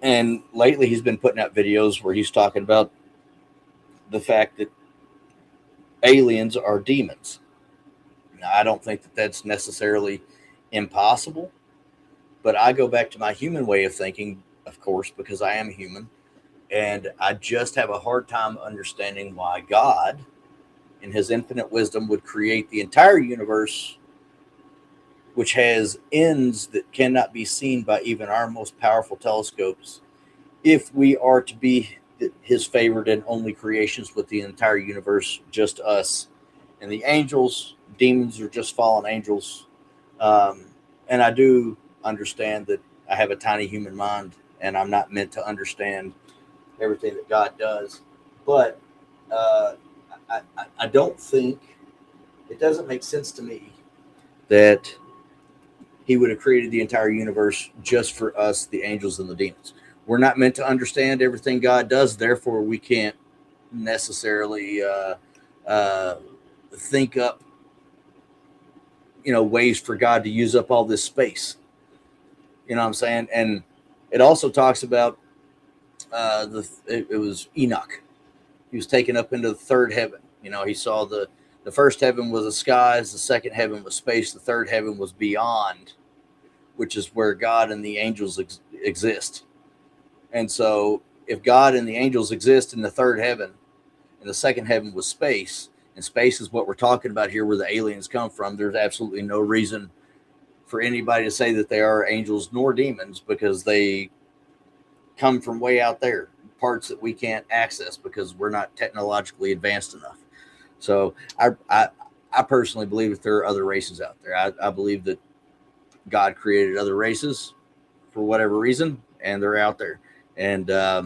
And lately he's been putting out videos where he's talking about the fact that aliens are demons. Now, I don't think that that's necessarily impossible, but I go back to my human way of thinking, of course, because I am human, and I just have a hard time understanding why God, in his infinite wisdom, would create the entire universe, which has ends that cannot be seen by even our most powerful telescopes, if we are to be his favored and only creations, with the entire universe just us. And the angels, demons, are just fallen angels. And I do understand that I have a tiny human mind, and I'm not meant to understand everything that God does. But I don't think, it doesn't make sense to me that he would have created the entire universe just for us, the angels and the demons. We're not meant to understand everything God does, therefore we can't necessarily think up, ways for God to use up all this space. You know what I'm saying? And it also talks about it was Enoch. He was taken up into the third heaven. He saw the first heaven was the skies, the second heaven was space, the third heaven was beyond, which is where God and the angels exist. And so if God and the angels exist in the third heaven, and the second heaven was space, and space is what we're talking about here, where the aliens come from, there's absolutely no reason for anybody to say that they are angels nor demons, because they come from way out there, parts that we can't access because we're not technologically advanced enough. So I personally believe that there are other races out there. I believe that God created other races for whatever reason, and they're out there. And I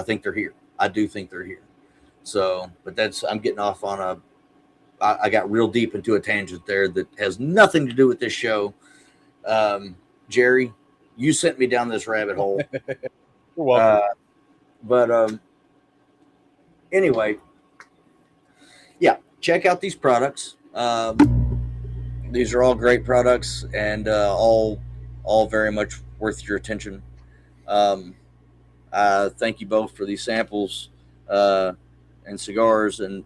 think they're here. I do think they're here. So, but I'm getting off on I got real deep into a tangent there that has nothing to do with this show. Jerry, you sent me down this rabbit hole. You're welcome. But anyway, yeah, check out these products. These are all great products, and all very much worth your attention. Thank you both for these samples and cigars, and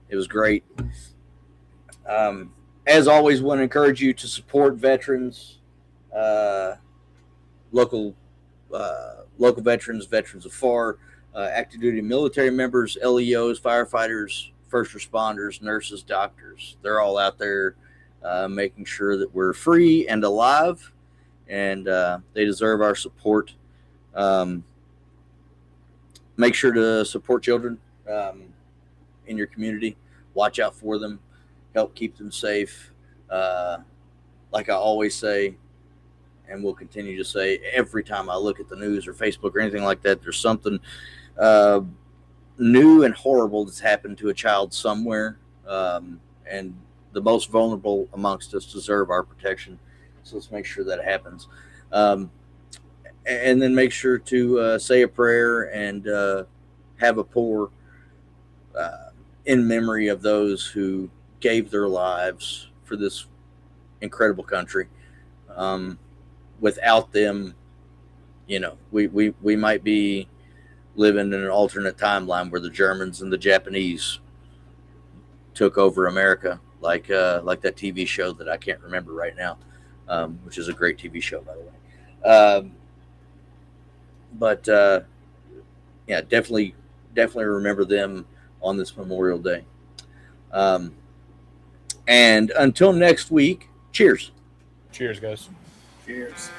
it was great. as always, want to encourage you to support veterans, local veterans, veterans of FAR, active duty military members, LEOs, firefighters, first responders, nurses, doctors. They're all out there making sure that we're free and alive, and they deserve our support. Make sure to support children in your community. Watch out for them. Help keep them safe. Like I always say, and will continue to say every time I look at the news or Facebook or anything like that, there's something new and horrible that's happened to a child somewhere. And the most vulnerable amongst us deserve our protection. So let's make sure that happens. And then make sure to say a prayer and have a pour in memory of those who gave their lives for this incredible country. Without them, we might be living in an alternate timeline where the Germans and the Japanese took over America, like that TV show that I can't remember right now, which is a great TV show, by the way. But yeah, definitely remember them on this Memorial Day. And until next week, cheers. Cheers, guys. Cheers.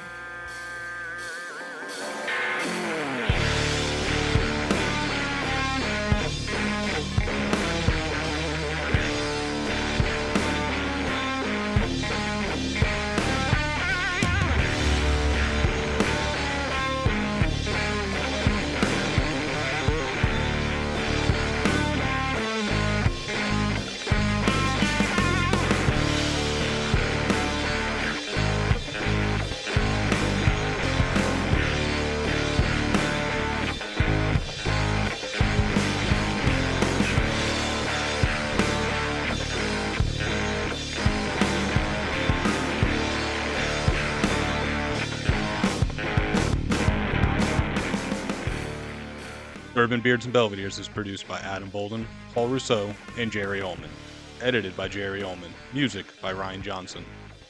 Bourbon Beards and Belvederes is produced by Adam Bolden, Paul Rousseau, and Jerry Ullman. Edited by Jerry Ullman. Music by Ryan Johnson.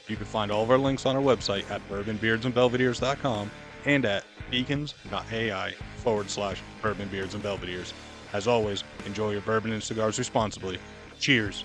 You can find all of our links on our website at bourbonbeardsandbelvederes.com and at beacons.ai/Bourbon Beards and Belvederes. As always, enjoy your bourbon and cigars responsibly. Cheers.